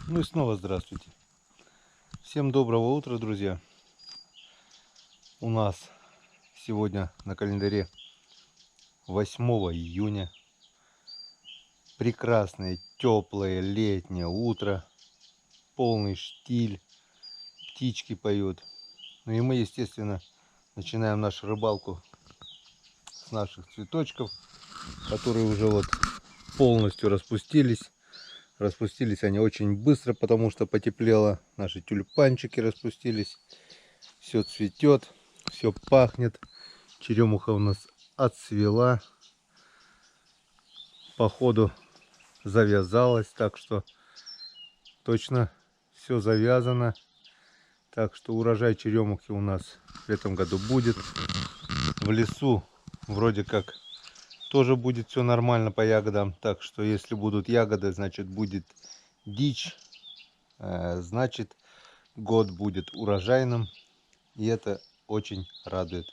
Ну и снова здравствуйте. Всем доброго утра, друзья. У нас сегодня на календаре 8 июня. Прекрасное, теплое, летнее утро. Полный штиль. Птички поют. Ну и мы, естественно, начинаем нашу рыбалку с наших цветочков, которые уже вот полностью распустились. Распустились они очень быстро, потому что потеплело. Наши тюльпанчики распустились. Все цветет, все пахнет. Черемуха у нас отцвела. Походу завязалась, так что точно все завязано. Так что урожай черемухи у нас в этом году будет. В лесу вроде как тоже будет все нормально по ягодам. Так что если будут ягоды, значит будет дичь. Значит год будет урожайным. И это очень радует.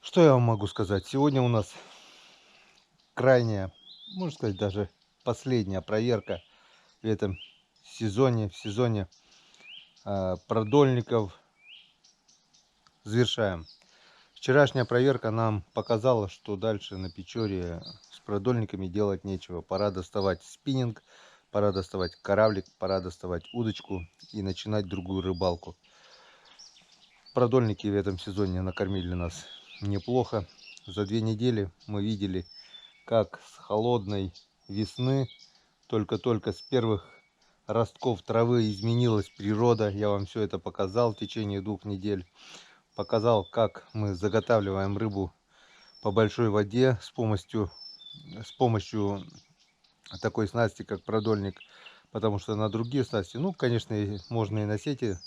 Что я вам могу сказать? Сегодня у нас крайняя, можно сказать, даже последняя проверка в этом сезоне, в сезоне продольников. Завершаем. Вчерашняя проверка нам показала, что дальше на Печоре с продольниками делать нечего. Пора доставать спиннинг, пора доставать кораблик, пора доставать удочку и начинать другую рыбалку. Продольники в этом сезоне накормили нас неплохо. За 2 недели мы видели, как с холодной весны, только-только с первых ростков травы изменилась природа. Я вам все это показал в течение 2 недель. Показал, как мы заготавливаем рыбу по большой воде с помощью такой снасти, как продольник. Потому что на другие снасти, ну, конечно, можно и на сети.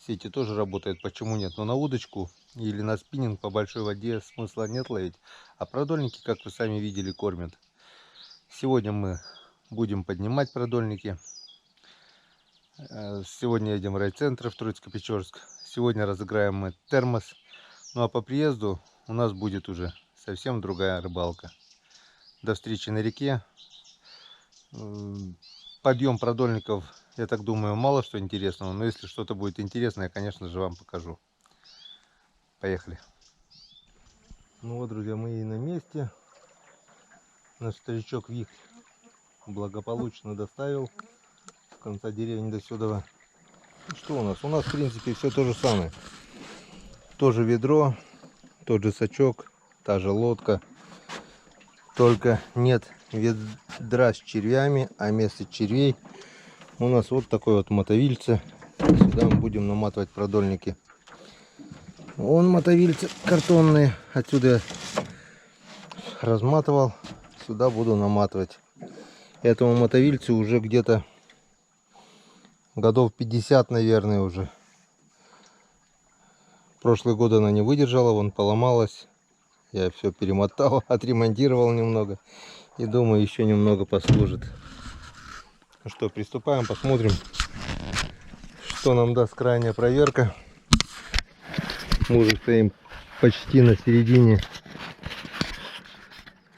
Сети тоже работает, почему нет? Но на удочку или на спиннинг по большой воде смысла нет ловить. А продольники, как вы сами видели, кормят. Сегодня мы будем поднимать продольники. Сегодня едем в райцентр в Троицко-Печорск. Сегодня разыграем мы термос. Ну а по приезду у нас будет уже совсем другая рыбалка. До встречи на реке. Подъем продольников, я так думаю, мало что интересного. Но если что-то будет интересное, я, конечно же, вам покажу. Поехали. Ну вот, друзья, мы и на месте. Наш старичок Вик благополучно доставил с конца деревни до сюда. Что у нас? У нас, в принципе, все то же самое. Тоже ведро, тот же сачок, та же лодка. Только нет ведра с червями, а вместо червей у нас вот такой вот мотовильце. Сюда мы будем наматывать продольники. Вон мотовильцы картонные. Отсюда я разматывал. Сюда буду наматывать. Этому мотовильцу уже где-то годов 50, наверное, уже. Прошлый год она не выдержала, вон поломалась. Я все перемотал, отремонтировал немного. И думаю, еще немного послужит. Ну что, приступаем, посмотрим, что нам даст крайняя проверка. Мы уже стоим почти на середине.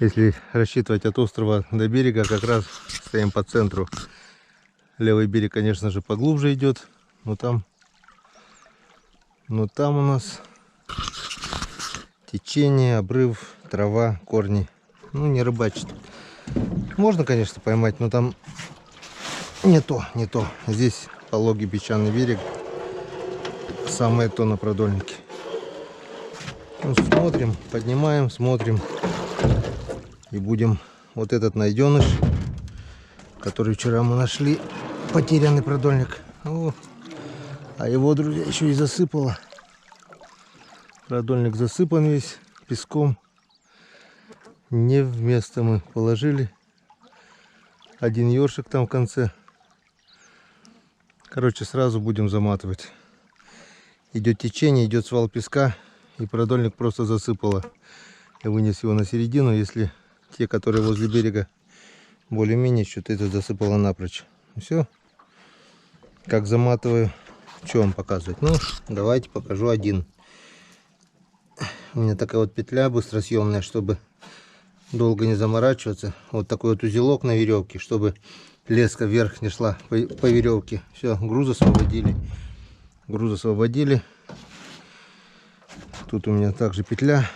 Если рассчитывать от острова до берега, как раз стоим по центру. Левый берег, конечно же, поглубже идет, но там у нас течение, обрыв, трава, корни. Ну, не рыбачит. Можно, конечно, поймать, но там не то. Здесь пологий песчаный берег. Самое то на продольнике. Ну, смотрим, поднимаем, смотрим. И будем вот этот найденыш, который вчера мы нашли, потерянный продольник. О, а его, друзья, еще и засыпало. Продольник засыпан весь песком. Не в место мы положили. Один ёршик там в конце. Короче, сразу будем заматывать. Идет течение, идет свал песка, и продольник просто засыпало. Я вынес его на середину. Если те, которые возле берега, более-менее, что-то это засыпало напрочь. Все. Как заматываю, что вам показывать? Ну, давайте покажу один. У меня такая вот петля быстросъемная, чтобы долго не заморачиваться. Вот такой вот узелок на веревке, чтобы леска вверх не шла по веревке. Все, груз освободили. Груз освободили. Тут у меня также петля.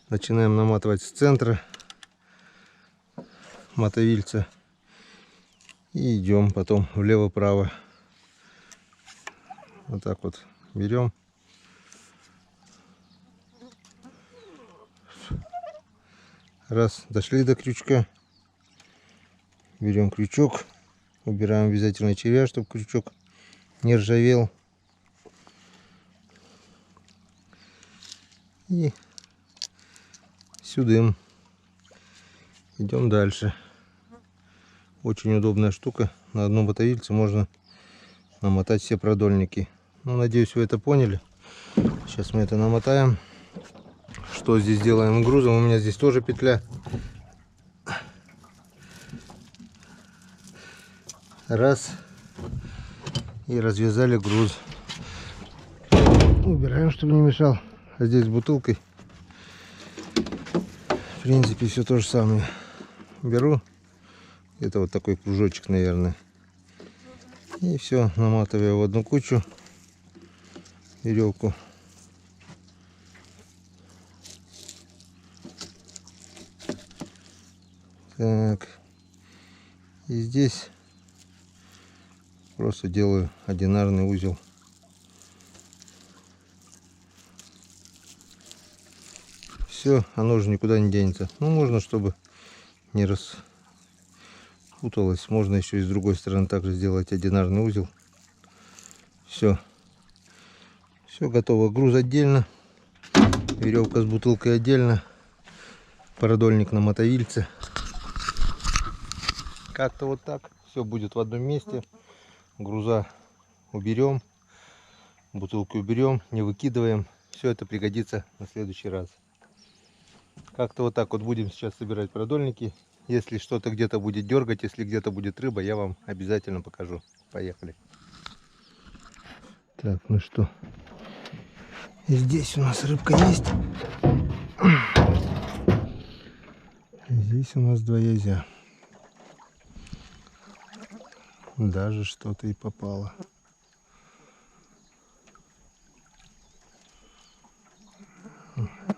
Начинаем наматывать с центра мотовильца. И идем потом влево-право. Вот так вот берем. Раз, дошли до крючка. Берем крючок. Убираем обязательно червя, чтобы крючок не ржавел. И сюда идем дальше. Очень удобная штука. На одном мотовильце можно намотать все продольники. Ну, надеюсь, вы это поняли. Сейчас мы это намотаем. Что здесь делаем грузом? У меня здесь тоже петля. Раз. И развязали груз. Убираем, чтобы не мешал. А здесь с бутылкой. В принципе, все то же самое. Беру. Это вот такой кружочек, наверное. И все, наматываю в одну кучу веревку. Так. И здесь просто делаю одинарный узел. Все, оно же никуда не денется. Ну, можно, чтобы не распуталось. Можно еще и с другой стороны также сделать одинарный узел. Все. Все готово. Груз отдельно. Веревка с бутылкой отдельно. Продольник на мотовильце. Как-то вот так. Все будет в одном месте. Груза уберем. Бутылку уберем. Не выкидываем. Все это пригодится на следующий раз. Как-то вот так вот будем сейчас собирать продольники. Если что-то где-то будет дергать, если где-то будет рыба, я вам обязательно покажу. Поехали. Так, ну что. Здесь у нас рыбка есть. Здесь у нас два язя. Даже что-то и попало.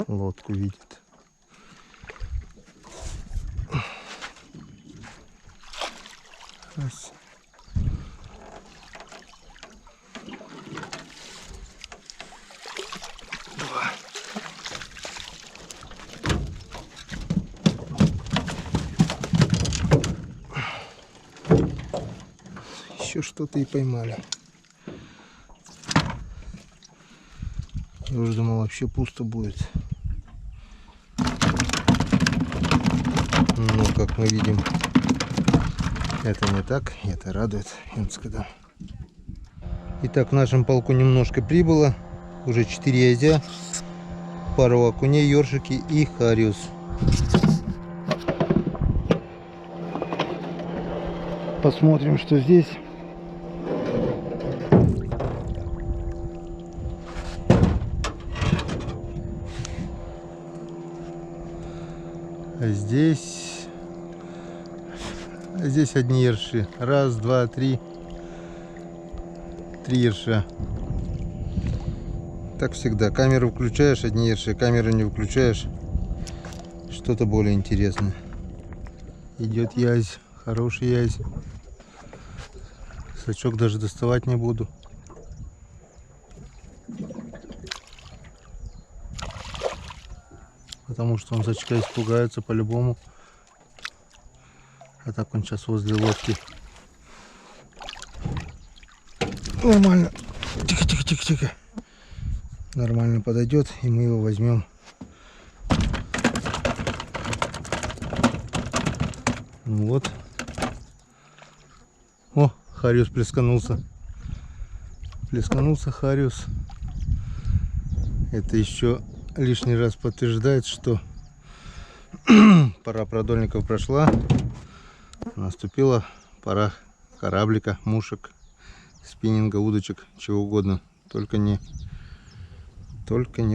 Лодку видит. Раз. Два. Еще что-то и поймали. Я уже думал, вообще пусто будет. Но, как мы видим, это не так, и это радует. Итак, в нашем полку немножко прибыло. Уже 4 язя, пару окуней, ёршики и хариус. Посмотрим, что здесь. А здесь одни ерши. Раз, два, три. 3 ерша. Так всегда. Камеру включаешь, одни ерши. Камеру не выключаешь, что-то более интересное. Идет язь. Хороший язь. Сачок даже доставать не буду. Потому что он сачка испугается по-любому. А так он сейчас возле лодки. Нормально. Тихо, тихо, тихо, тихо. Нормально подойдет, и мы его возьмем. Ну вот. О, хариус плесканулся. Плесканулся хариус. Это еще лишний раз подтверждает, что пора продольников прошла. Наступила пора кораблика, мушек, спиннинга, удочек, чего угодно. Только не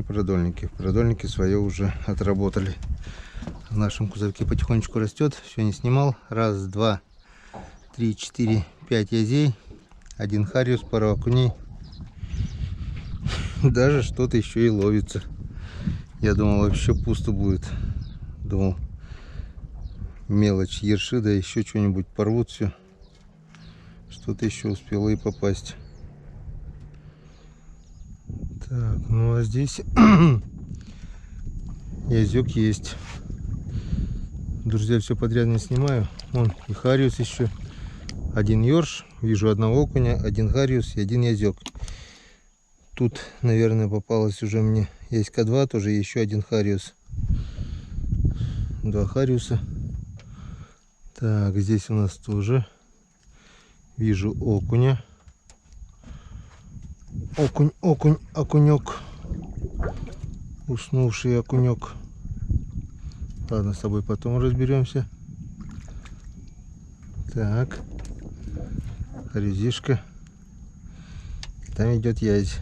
продольники. Продольники свое уже отработали. В нашем кузовке потихонечку растет. Все не снимал. Раз, два, 3, 4, 5 язей, 1 хариус, пару окуней. Даже что-то еще и ловится. Я думал, вообще пусто будет. Думал, мелочь, ерши, да еще что-нибудь порвут все. Что-то еще успело и попасть. Так, ну а здесь язёк есть. Друзья, все подряд не снимаю. Вон и хариус еще. 1 ёрш. Вижу 1 окуня, 1 хариус и 1 язёк. Тут, наверное, попалось уже мне яська 2, тоже еще 1 хариус. 2 хариуса. Так, здесь у нас тоже вижу окуня. Окунек. Уснувший окунек. Ладно, с тобой потом разберемся. Так. Резишка. Там идет язь.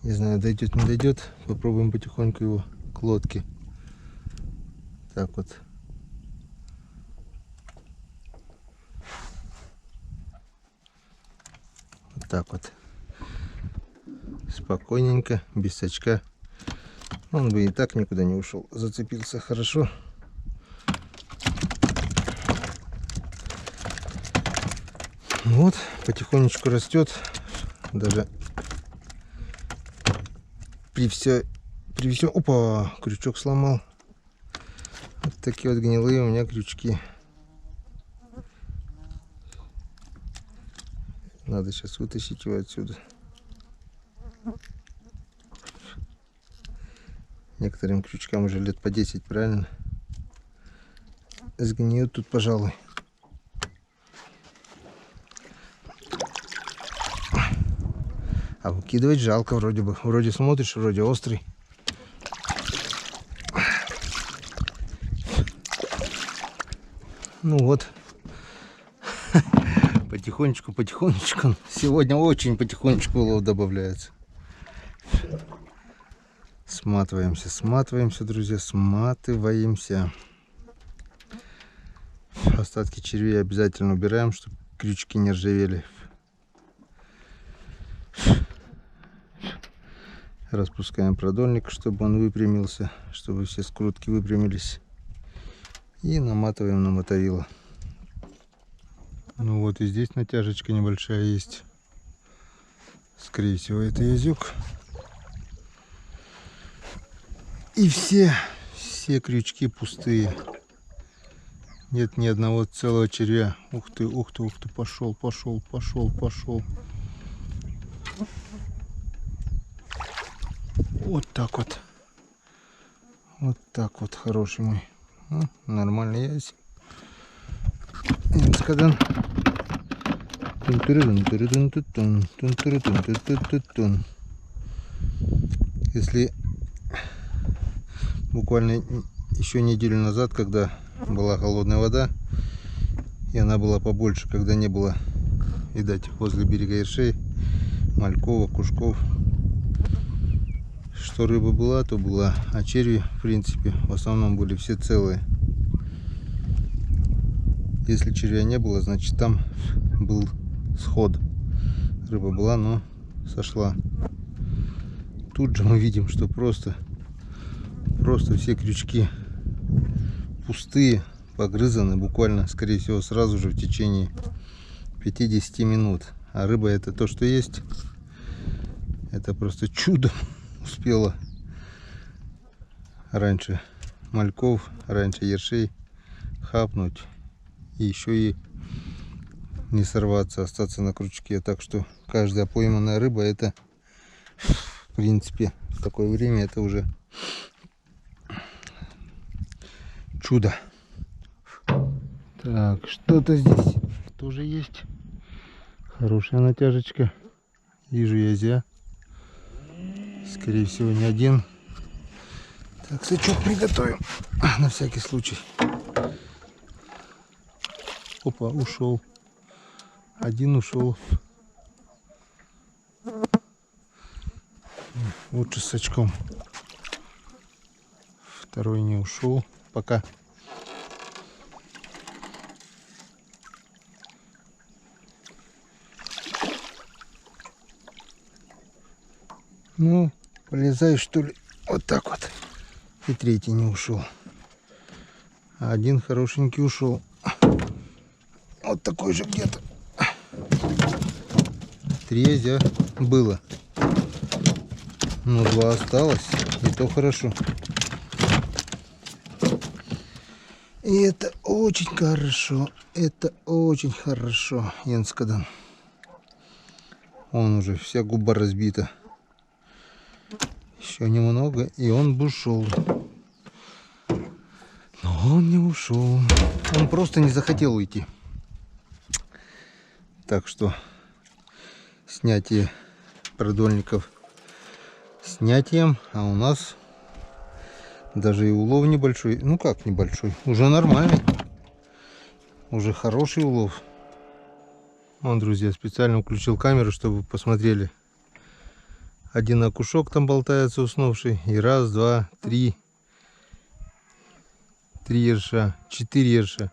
Не знаю, дойдет, не дойдет. Попробуем потихоньку его к лодке. Так вот. Вот так вот. Спокойненько, без сачка. Он бы и так никуда не ушел. Зацепился хорошо. Вот, потихонечку растет. Даже при всем... Опа, крючок сломал. Вот такие вот гнилые у меня крючки. Надо сейчас вытащить его отсюда. Некоторым крючкам уже лет по 10, правильно? Сгниют тут, пожалуй. А выкидывать жалко вроде бы. Вроде смотришь, вроде острый. Ну вот. Потихонечку. Сегодня очень потихонечку улов добавляется. Сматываемся, друзья, сматываемся. Остатки червей обязательно убираем, чтобы крючки не ржавели. Распускаем продольник, чтобы он выпрямился, чтобы все скрутки выпрямились. И наматываем на мотовило. Ну вот и здесь натяжечка небольшая есть. Скорее всего, это язык. И все крючки пустые. Нет ни одного целого червя. Ух ты, пошел. Вот так вот, хороший мой. Ну, нормальный ясь. Инскадан. Если буквально еще неделю назад, когда была холодная вода, и она была побольше, когда не было, видать, возле берега ершей, мальков, окушков, что рыба была, то была, а черви, в принципе, в основном были все целые. Если червя не было, значит там был сход. Рыба была, но сошла. Тут же мы видим, что просто все крючки пустые, погрызаны буквально, скорее всего, сразу же в течение 50 минут. А рыба это то, что есть. Это просто чудом успела раньше мальков, раньше ершей хапнуть. И еще и не сорваться, остаться на крючке. Так что каждая пойманная рыба, это, в принципе, в такое время это уже чудо. Так, что-то здесь тоже есть. Хорошая натяжечка. Вижу язя. Скорее всего, не один. Так, сачок приготовим на всякий случай. Опа, ушел. Один ушел. Лучше с сачком. Второй не ушел. Пока. Ну, полезай, что ли. Вот так вот. И третий не ушел. А один хорошенький ушел. Вот такой же где-то. Третья было. Но два осталось. И то хорошо. И это очень хорошо. Это очень хорошо, Янскадан. Он уже вся губа разбита. Еще немного, и он бы ушел. Но он не ушел. Он просто не захотел уйти. Так что снятие продольников снятием. А у нас даже и улов небольшой. Ну как небольшой? Уже нормальный. Уже хороший улов. Вон, друзья, специально включил камеру, чтобы вы посмотрели. Один окушок там болтается уснувший. И раз, два, три. 3 ерша, 4 ерша.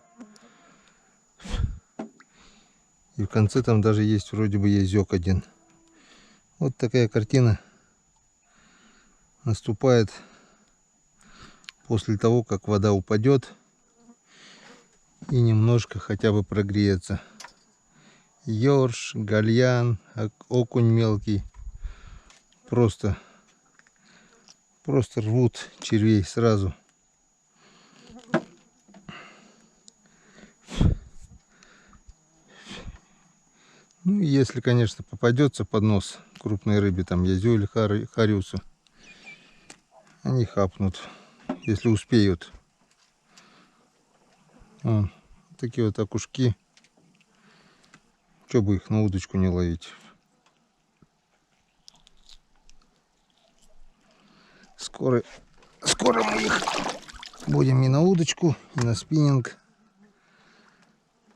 И в конце там даже есть вроде бы язёк один. Вот такая картина наступает после того, как вода упадет и немножко хотя бы прогреется. Ёрш, гальян, окунь мелкий просто рвут червей сразу. Ну, если, конечно, попадется под нос крупной рыбе, там язю или хариусу, они хапнут, если успеют. Вон, такие вот окушки. Че бы их на удочку не ловить. Скоро мы их будем и на удочку, и на спиннинг.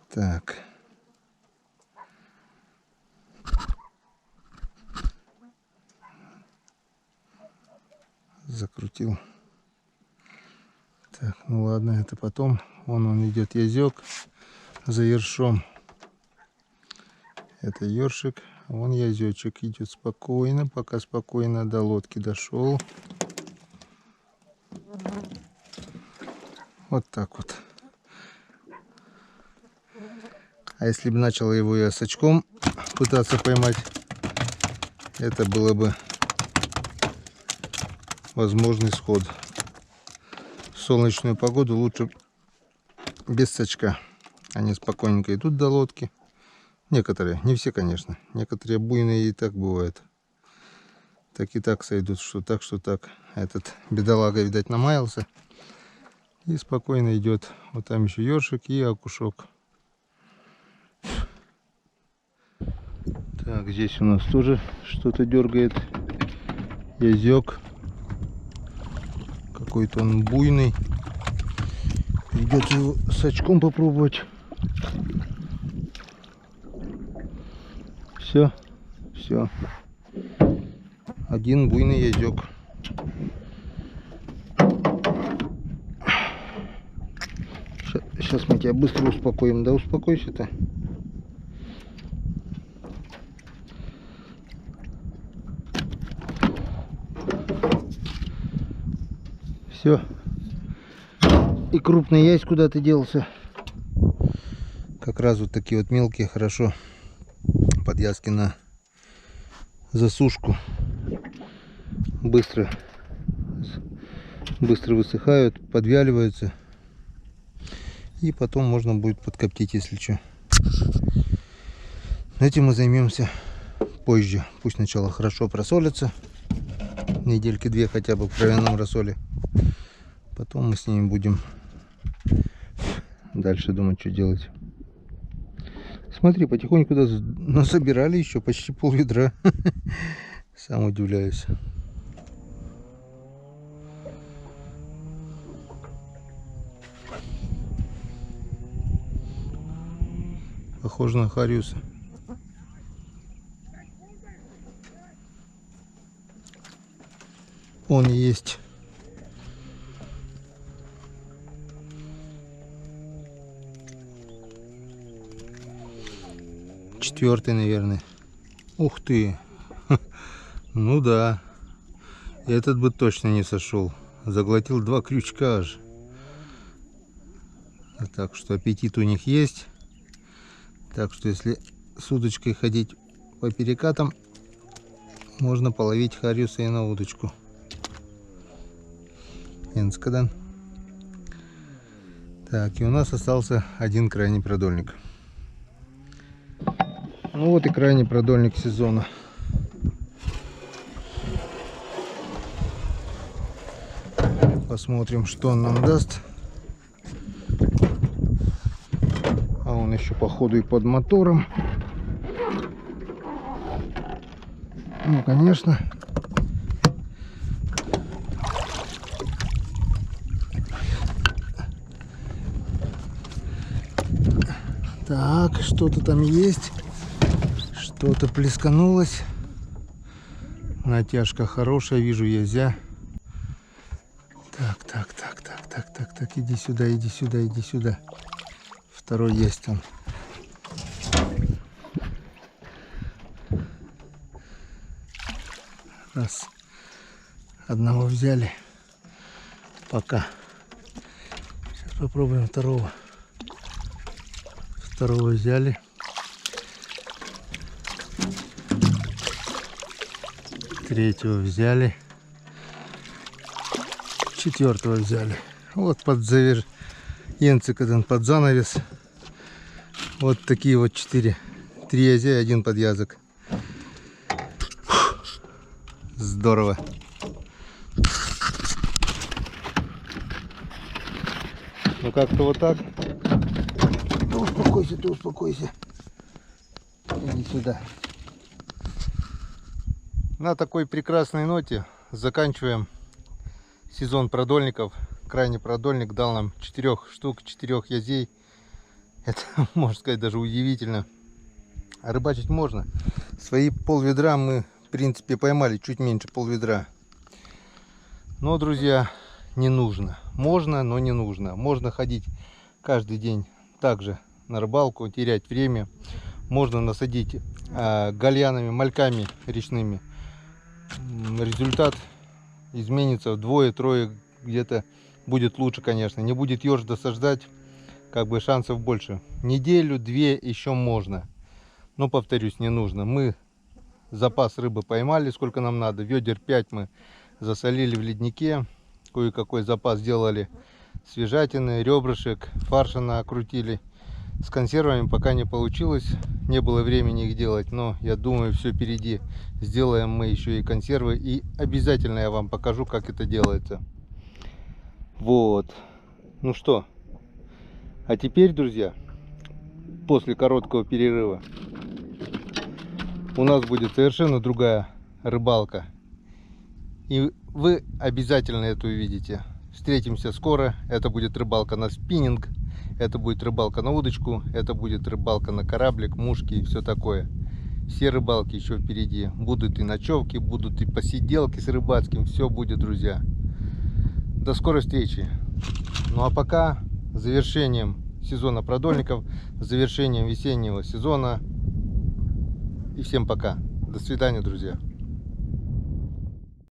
Так. Закрутил. Так, ну ладно, это потом. Вон он идет язёк за ершом. Это ёршик, а вон язёчек идет спокойно, пока спокойно до лодки дошел. Вот так вот. А если бы начал его я с очком пытаться поймать, это было бы возможный сход. В солнечную погоду лучше без сачка. Они спокойненько идут до лодки. Некоторые, не все, конечно. Некоторые буйные и так бывают. Так и так сойдут, что так, что так. Этот бедолага, видать, намаялся. И спокойно идет. Вот там еще ёршик и окушок. Так, здесь у нас тоже что-то дергает. Язёк. Какой-то он буйный. Придется его с очком попробовать. Все. Один буйный язёк. Сейчас мы тебя быстро успокоим. Да успокойся-то. Все. И крупный ясь куда-то делся. Как раз вот такие вот мелкие, хорошо подвязки на засушку. Быстро высыхают, подвяливаются. И потом можно будет подкоптить, если что. Этим мы займемся позже. Пусть сначала хорошо просолятся. Недельки 2 хотя бы в кровяном рассоле. Потом мы с ними будем дальше думать, что делать. Смотри, потихоньку насобирали еще почти пол-ведра. Сам удивляюсь. Похоже на хариуса. Он и есть. Четвертый, наверное. Ух ты. Ну да. Этот бы точно не сошел. Заглотил 2 крючка аж. Так что аппетит у них есть. Так что если с удочкой ходить по перекатам, можно половить хариуса и на удочку. Энскадан. Так, и у нас остался один крайний продольник. Ну вот и крайний продольник сезона. Посмотрим, что он нам даст. А он еще походу и под мотором. Ну, конечно. Так, что-то там есть. Что-то плесканулось. Натяжка хорошая, вижу язя. Так, иди сюда, иди сюда, иди сюда. Второй есть он. Раз. Одного взяли. Пока. Сейчас попробуем второго. Второго взяли. Третьего взяли. Четвертого взяли. Вот под Энскадан, под занавес. Вот такие вот 4. 3 язя и 1 подвязок. Здорово. Ну как-то вот так. Ты успокойся. Иди сюда. На такой прекрасной ноте заканчиваем сезон продольников. Крайний продольник дал нам 4 штук, 4 язей. Это, можно сказать, даже удивительно. А рыбачить можно. Свои пол-ведра мы, в принципе, поймали чуть меньше пол-ведра. Но, друзья, не нужно. Можно, но не нужно. Можно ходить каждый день также на рыбалку, терять время. Можно насадить гальянами, мальками речными. Результат изменится вдвое-трое, где-то будет лучше, конечно. Не будет еж досаждать, как бы шансов больше. Неделю-две еще можно. Но, повторюсь, не нужно. Мы запас рыбы поймали, сколько нам надо. Ведер 5 мы засолили в леднике. Кое-какой запас сделали свежатины, ребрышек, фарша накрутили. С консервами пока не получилось, не было времени их делать, но я думаю, все впереди. Сделаем мы еще и консервы, и обязательно я вам покажу, как это делается. Вот. Ну что, а теперь, друзья, после короткого перерыва у нас будет совершенно другая рыбалка. И вы обязательно это увидите. Встретимся скоро. Это будет рыбалка на спиннинг. Это будет рыбалка на удочку, это будет рыбалка на кораблик, мушки и все такое. Все рыбалки еще впереди. Будут и ночевки, будут и посиделки с рыбацким. Все будет, друзья. До скорой встречи. Ну а пока завершением сезона продольников, завершением весеннего сезона. И всем пока. До свидания, друзья.